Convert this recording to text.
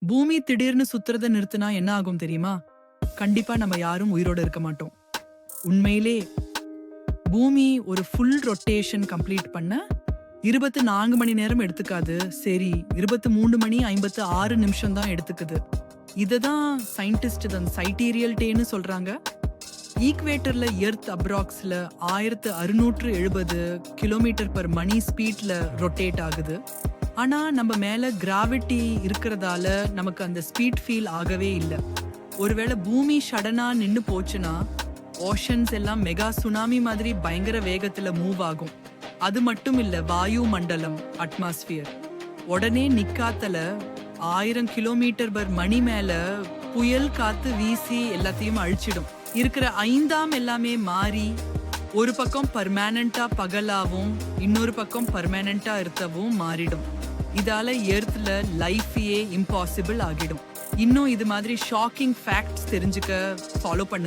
பூமி திடீர்னு சுத்துறத நிறுத்தினா என்ன ஆகும் தெரியுமா? கண்டிப்பா நம்ம யாரும் உயிரோட இருக்க மாட்டோம். உண்மையிலே பூமி ஒரு ஃபுல் ரொட்டேஷன் கம்ப்ளீட் பண்ண 24 மணி நேரம் எடுத்துக்காது. சரி, 23 மணி 56 நிமிஷம் தான் எடுத்துக்குது. இததான் சயின்டிஸ்ட் சைட்டீரியல் டேன்னு சொல்றாங்க. ஈக்வேட்டர்ல எர்த் அப்ராக்ஸ்ல 1670 கிலோமீட்டர் பர் மணி ஸ்பீட்ல ரொட்டேட் ஆகுது. ஆனா நம்ம மேல கிராவிட்டி இருக்கிறதால நமக்கு அந்த ஸ்பீட் ஃபீல் ஆகவே இல்லை. ஒருவேளை பூமி சடனா நின்னு போச்சுன்னா ஓஷன்ஸ் எல்லாம் மெகா சுனாமி மாதிரி பயங்கர வேகத்துல மூவ் ஆகும். அது மட்டும் இல்ல, வாயு மண்டலம் அட்மாஸ்பியர் உடனே நிக்காத்தல 1000 கிலோமீட்டர் பர் மணி மேல புயல் காத்து வீசி எல்லாத்தையும் அழிச்சிடும். இருக்கிற ஐந்தாம் எல்லாமே மாறி ஒரு பக்கம் பர்மனண்டா பகலாவும் இன்னொரு பக்கம் பர்மனண்டா இருக்கவும் மாறிடும். இதால எர்த்ல லைஃபே இம்பாசிபிள் ஆகிடும். இன்னும் இது மாதிரி ஷாக்கிங் ஃபேக்ட்ஸ் தெரிஞ்சுக்க ஃபாலோ பண்ணுங்க.